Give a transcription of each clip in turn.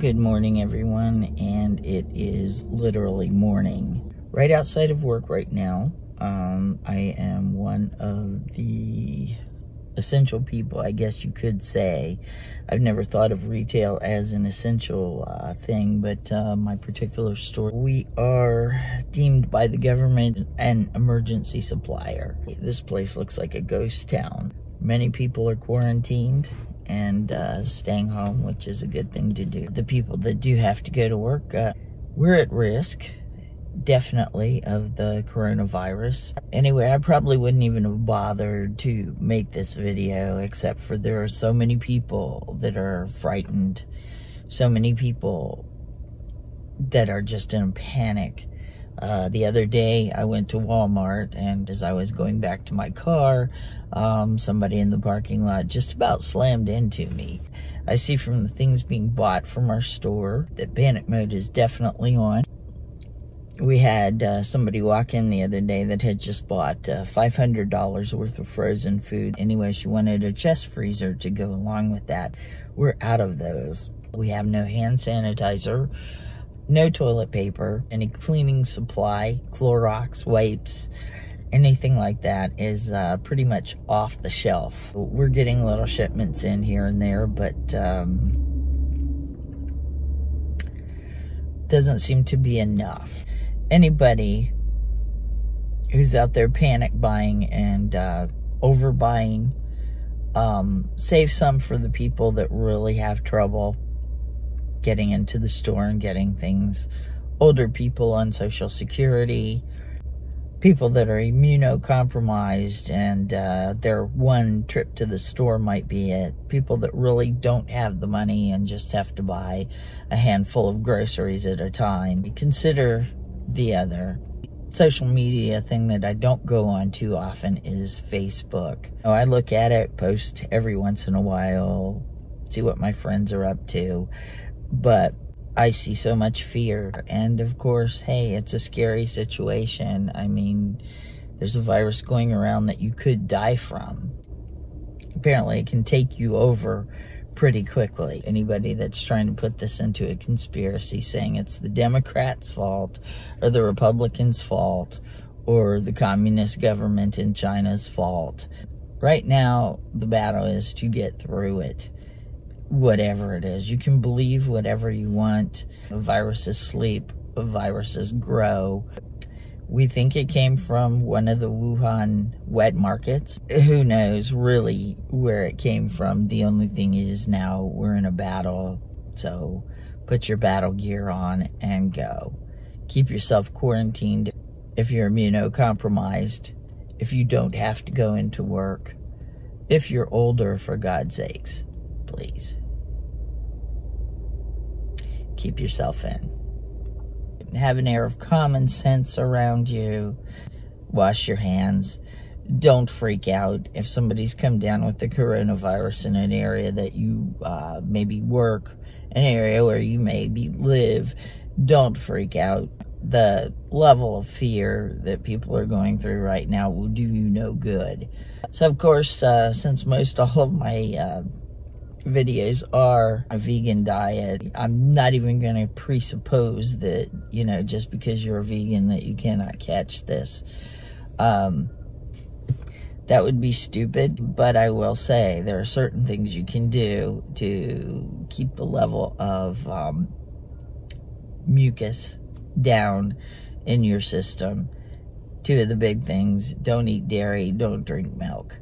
Good morning, everyone, and it is literally morning. Right outside of work right now. I am one of the essential people, I guess you could say. I've never thought of retail as an essential thing, but my particular store, we are deemed by the government an emergency supplier. This place looks like a ghost town. Many people are quarantined and staying home, which is a good thing to do. The people that do have to go to work, we're at risk, definitely, of the coronavirus. Anyway, I probably wouldn't even have bothered to make this video, except for there are so many people that are frightened, so many people that are just in a panic. The other day, I went to Walmart, and as I was going back to my car, somebody in the parking lot just about slammed into me. I see from the things being bought from our store that panic mode is definitely on. We had somebody walk in the other day that had just bought $500 worth of frozen food. Anyway, she wanted a chest freezer to go along with that. We're out of those. We have no hand sanitizer, no toilet paper, any cleaning supply, Clorox, wipes, anything like that is pretty much off the shelf. We're getting little shipments in here and there, but doesn't seem to be enough. Anybody who's out there panic buying and overbuying, save some for the people that really have trouble getting into the store and getting things. Older people on Social Security, people that are immunocompromised and their one trip to the store might be it. People that really don't have the money and just have to buy a handful of groceries at a time. Consider the other social media thing that I don't go on too often is Facebook. I look at it, post every once in a while, see what my friends are up to, but I see so much fear. And of course, hey, it's a scary situation. I mean, there's a virus going around that you could die from. Apparently, it can take you over pretty quickly. Anybody that's trying to put this into a conspiracy, saying it's the Democrats' fault or the Republicans' fault or the communist government in China's fault. Right now, the battle is to get through it. Whatever it is. You can believe whatever you want. Viruses sleep, viruses grow. We think it came from one of the Wuhan wet markets. Who knows really where it came from? The only thing is now we're in a battle, so put your battle gear on and go. Keep yourself quarantined if you're immunocompromised, if you don't have to go into work, if you're older, for God's sakes, please. Keep yourself in. Have an air of common sense around you. Wash your hands. Don't freak out. If somebody's come down with the coronavirus in an area that you maybe work, an area where you maybe live, don't freak out. The level of fear that people are going through right now will do you no good. So, of course, since most all of my videos are a vegan diet, I'm not even going to presuppose that, you know, just because you're a vegan that you cannot catch this. That would be stupid, but I will say there are certain things you can do to keep the level of mucus down in your system. Two of the big things: don't eat dairy, don't drink milk.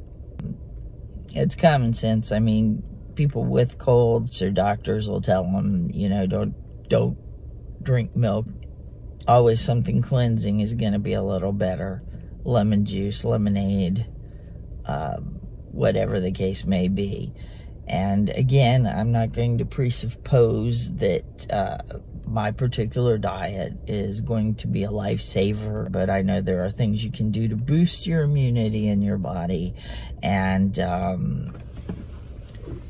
It's common sense. I mean, people with colds, their doctors will tell them, you know, don't drink milk. Always something cleansing is going to be a little better. Lemon juice, lemonade, whatever the case may be. And again, I'm not going to presuppose that my particular diet is going to be a lifesaver, but I know there are things you can do to boost your immunity in your body. And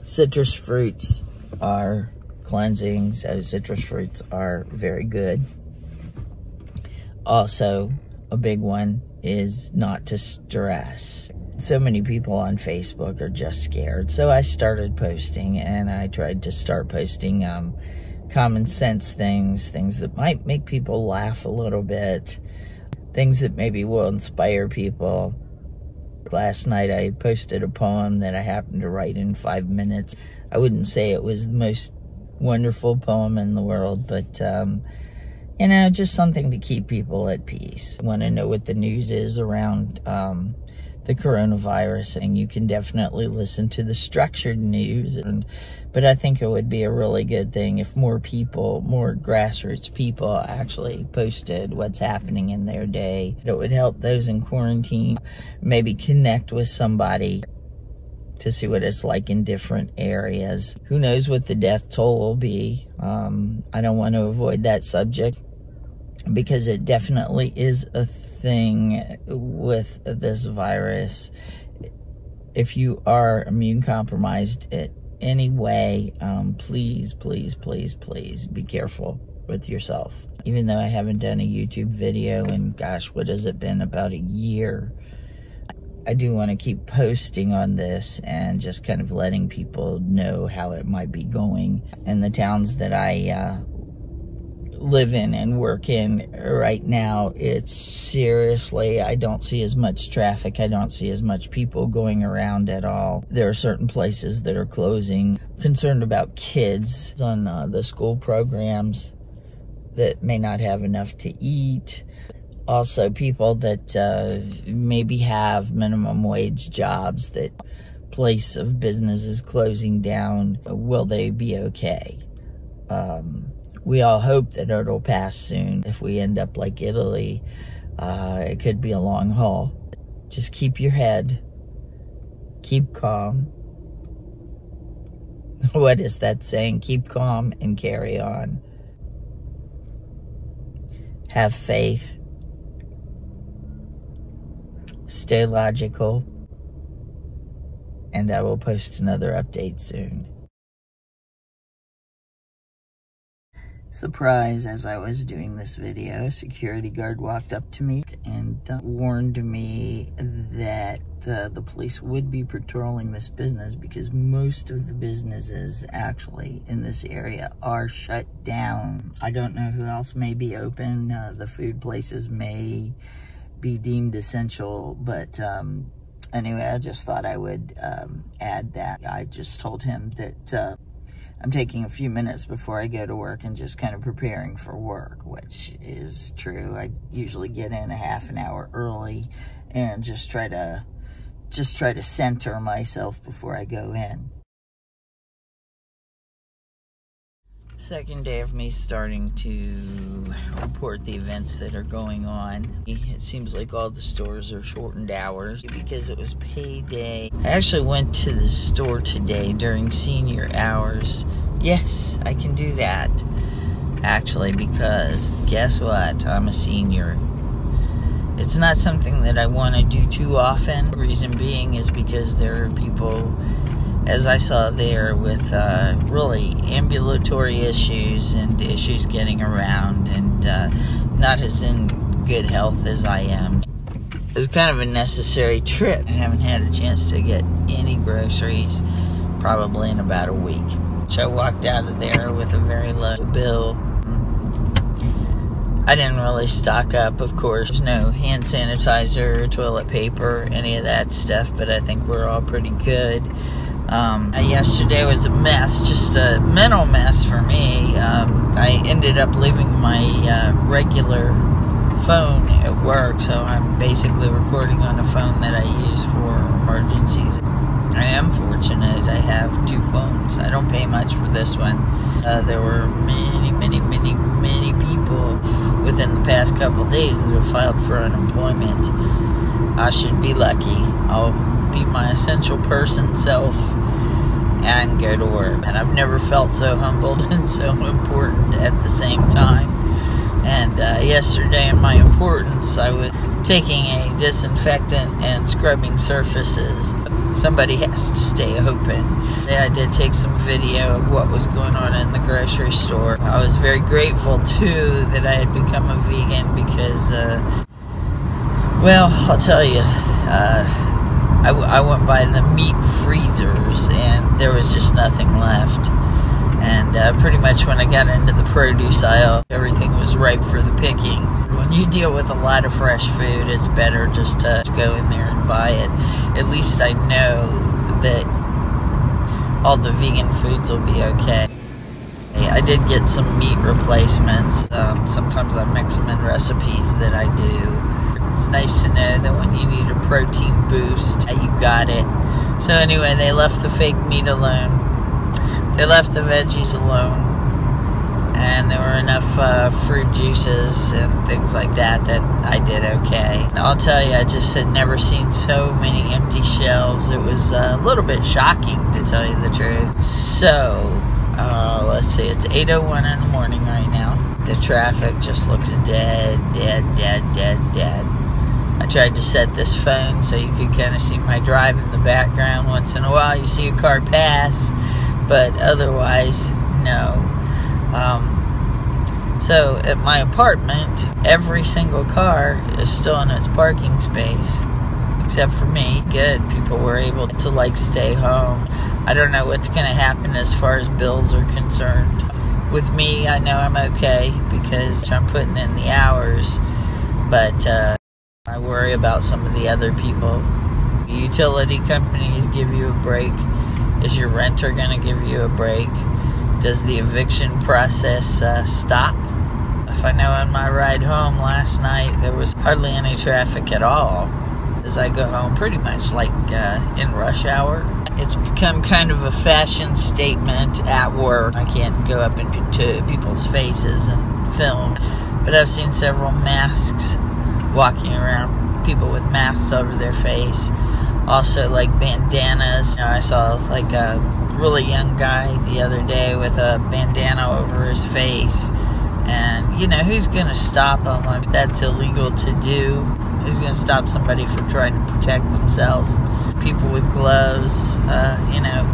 citrus fruits are cleansing, so citrus fruits are very good. Also, a big one is not to stress. So many people on Facebook are just scared. So I started posting, and I tried to start posting common sense things, things that might make people laugh a little bit, things that maybe will inspire people. Last night I posted a poem that I happened to write in 5 minutes. I wouldn't say it was the most wonderful poem in the world, but you know, just something to keep people at peace. Want to know what the news is around the coronavirus, and you can definitely listen to the structured news. But I think it would be a really good thing if more people, more grassroots people actually posted what's happening in their day. It would help those in quarantine maybe connect with somebody to see what it's like in different areas. Who knows what the death toll will be. I don't want to avoid that subject because it definitely is a thing with this virus. If you are immune compromised in any way, please, please, please, please be careful with yourself. Even though I haven't done a YouTube video in, gosh, what has it been, about a year, I do want to keep posting on this and just kind of letting people know how it might be going in the towns that I live in and work in right now. It's seriously, I don't see as much traffic. I don't see as much people going around at all. There are certain places that are closing. Concerned about kids on the school programs that may not have enough to eat. Also, people that maybe have minimum wage jobs, that place of business is closing down. Will they be okay? We all hope that it'll pass soon. If we end up like Italy, it could be a long haul. Just keep your head. Keep calm. What is that saying? Keep calm and carry on. Have faith. Stay logical. And I will post another update soon. Surprise, as I was doing this video, a security guard walked up to me and warned me that the police would be patrolling this business because most of the businesses actually in this area are shut down. I don't know who else may be open. The food places may be deemed essential, but anyway, I just thought I would add that. I just told him that I'm taking a few minutes before I go to work and just kind of preparing for work, which is true. I usually get in a half an hour early and just try to center myself before I go in. Second day of me starting to report the events that are going on. It seems like all the stores are shortened hours because it was payday. I actually went to the store today during senior hours. Yes, I can do that, actually, because guess what? I'm a senior. It's not something that I want to do too often. The reason being is because there are people, as I saw there, with really ambulatory issues and issues getting around, and not as in good health as I am. It was kind of a necessary trip. I haven't had a chance to get any groceries probably in about a week. So I walked out of there with a very low bill. I didn't really stock up, of course. There's no hand sanitizer, toilet paper, any of that stuff, but I think we're all pretty good. Yesterday was a mess, just a mental mess for me. I ended up leaving my regular phone at work, so I'm basically recording on a phone that I use for emergencies. I am fortunate. I have 2 phones. I don't pay much for this one. There were many people within the past couple days that have filed for unemployment. I should be lucky. I'll be my essential person self and go to work. And I've never felt so humbled and so important at the same time. And yesterday in my importance, I was taking a disinfectant and scrubbing surfaces. Somebody has to stay open. I did take some video of what was going on in the grocery store. I was very grateful too that I had become a vegan because, well, I'll tell you, I went by the meat freezers and there was just nothing left. And pretty much when I got into the produce aisle, everything was ripe for the picking. When you deal with a lot of fresh food, it's better just to go in there and buy it. At least I know that all the vegan foods will be okay. I did get some meat replacements. Sometimes I mix them in recipes that I do. It's nice to know that when you need a protein boost, you got it. So anyway, they left the fake meat alone. They left the veggies alone, and there were enough fruit juices and things like that that I did okay. And I'll tell you, I just had never seen so many empty shelves. It was a little bit shocking, to tell you the truth. So, let's see, it's 8:01 in the morning right now. The traffic just looks dead, dead, dead, dead, dead. I tried to set this phone so you could kind of see my drive in the background. Once in a while you see a car pass, but otherwise, no. So at my apartment, every single car is still in its parking space, except for me. Good, people were able to like stay home. I don't know what's going to happen as far as bills are concerned. With me, I know I'm okay because I'm putting in the hours, but I worry about some of the other people. Utility companies give you a break. Is your renter going to give you a break? Does the eviction process stop? If I know on my ride home last night, there was hardly any traffic at all. As I go home, pretty much like in rush hour. It's become kind of a fashion statement at work. I can't go up into people's faces and film, but I've seen several masks walking around, people with masks over their face. Also like bandanas. I saw like a really young guy the other day with a bandana over his face. And, you know, who's going to stop them? I mean, that's illegal to do. Who's going to stop somebody from trying to protect themselves? People with gloves, you know,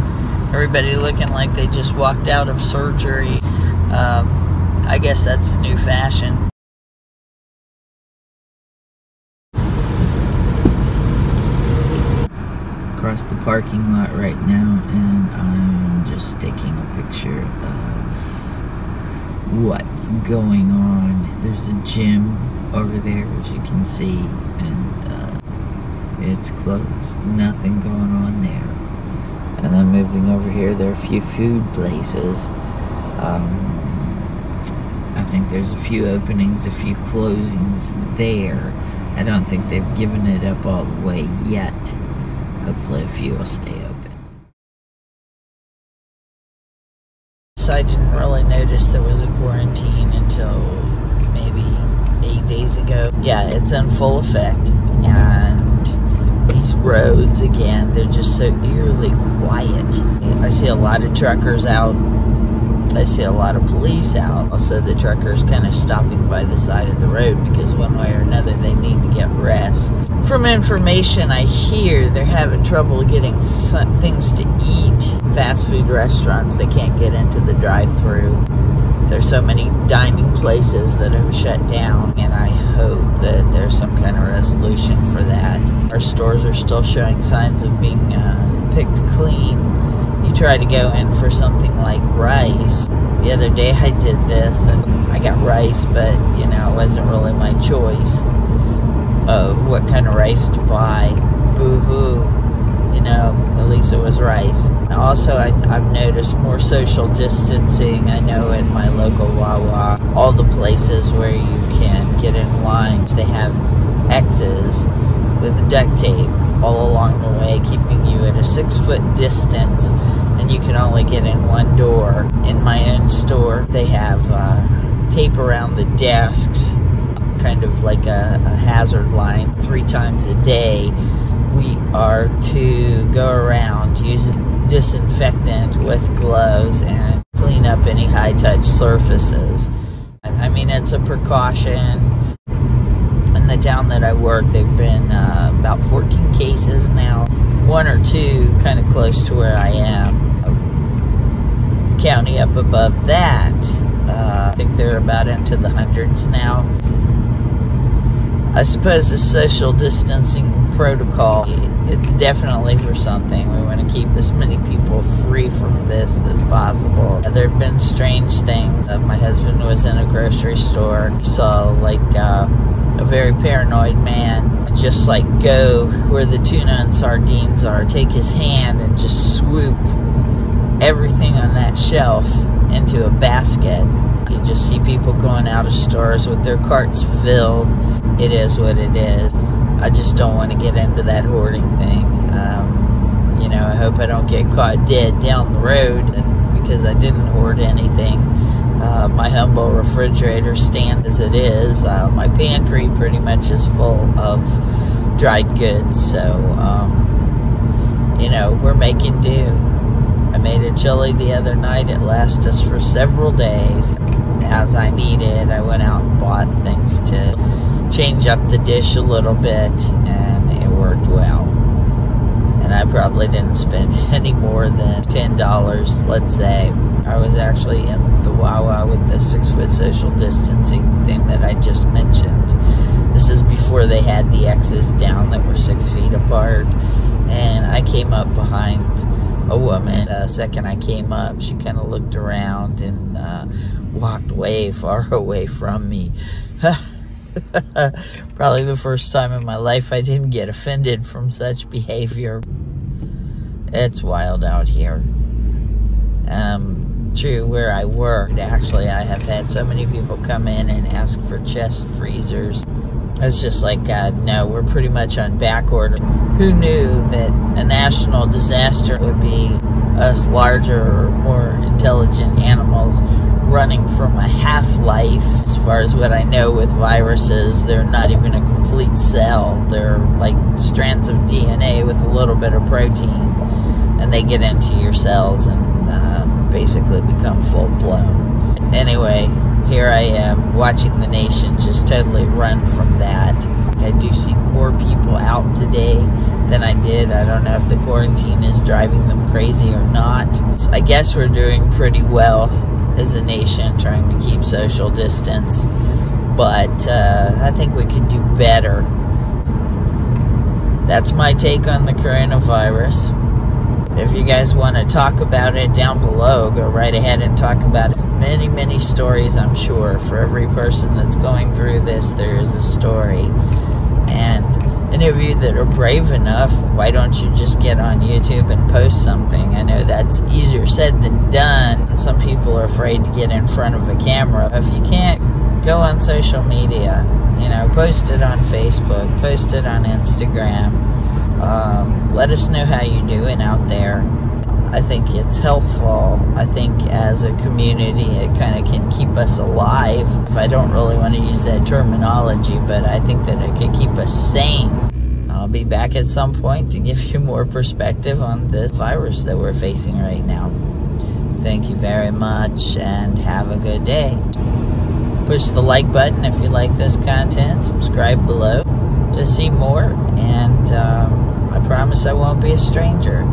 everybody looking like they just walked out of surgery. I guess that's the new fashion. Across the parking lot right now, and I'm just taking a picture of what's going on. There's a gym over there, as you can see, and it's closed. Nothing going on there. And I'm moving over here. There are a few food places. I think there's a few openings, a few closings there. I don't think they've given it up all the way yet. Hopefully a few will stay open. So I didn't really notice there was a quarantine until maybe 8 days ago. Yeah, it's in full effect. And these roads, again, they're just so eerily quiet. I see a lot of truckers out. I see a lot of police out. Also, the truckers kind of stopping by the side of the road because one way or another they need to get rest. From information I hear, they're having trouble getting things to eat. Fast food restaurants, they can't get into the drive-thru. There's so many dining places that have shut down, and I hope that there's some kind of resolution for that. Our stores are still showing signs of being picked clean. You try to go in for something like rice. The other day I did this, and I got rice, but, you know, it wasn't really my choice of what kind of rice to buy. Boo-hoo. You know, at least it was rice. Also, I've noticed more social distancing. I know in my local Wawa, all the places where you can get in lines, they have X's with duct tape all along the way, keeping you at a 6-foot distance, and you can only get in one door. In my own store, they have tape around the desks, kind of like a hazard line. 3 times a day, we are to go around, use a disinfectant with gloves, and clean up any high-touch surfaces. I mean, it's a precaution. In the town that I work, they've been about 14 cases now. 1 or 2 kind of close to where I am. County up above that, I think they're about into the hundreds now. I suppose the social distancing protocol it's definitely for something. We want to keep as many people free from this as possible. There have been strange things. My husband was in a grocery store. He saw like a very paranoid man just like go where the tuna and sardines are, take his hand and just swoop everything on that shelf into a basket. You just see people going out of stores with their carts filled. It is what it is. I just don't want to get into that hoarding thing. You know, I hope I don't get caught dead down the road because I didn't hoard anything. My humble refrigerator stand as it is. My pantry pretty much is full of dried goods. So, you know, we're making do. I made a chili the other night. It lasted us for several days. As I needed, I went out and bought things to change up the dish a little bit, and it worked well. And I probably didn't spend any more than $10, let's say. I was actually in the Wawa with the 6-foot social distancing thing that I just mentioned. This is before they had the X's down that were 6 feet apart. And I came up behind a woman. The second I came up, she kind of looked around and walked way far away from me. Probably the first time in my life I didn't get offended from such behavior. It's wild out here. True, where I work, actually, I have had so many people come in and ask for chest freezers. It's just like, no, we're pretty much on back order. Who knew that a national disaster would be us larger or more intelligent animals running from a half-life? As far as what I know with viruses, they're not even a complete cell. They're like strands of DNA with a little bit of protein, and they get into your cells and basically become full-blown. Anyway, here I am watching the nation just totally run from that. I do see more people out today than I did. I don't know if the quarantine is driving them crazy or not. I guess we're doing pretty well as a nation trying to keep social distance, but I think we could do better. That's my take on the coronavirus. If you guys want to talk about it down below, go right ahead and talk about it. Many, many stories, I'm sure. For every person that's going through this, there is a story. And any of you that are brave enough, why don't you just get on YouTube and post something? I know that's easier said than done, and some people are afraid to get in front of a camera. If you can't, go on social media. You know, post it on Facebook, post it on Instagram. Let us know how you're doing out there. I think it's helpful. I think as a community, it kind of can keep us alive. If I don't really want to use that terminology, but I think that it could keep us sane. I'll be back at some point to give you more perspective on this virus that we're facing right now. Thank you very much, and have a good day. Push the like button if you like this content. Subscribe below to see more, and I promise I won't be a stranger.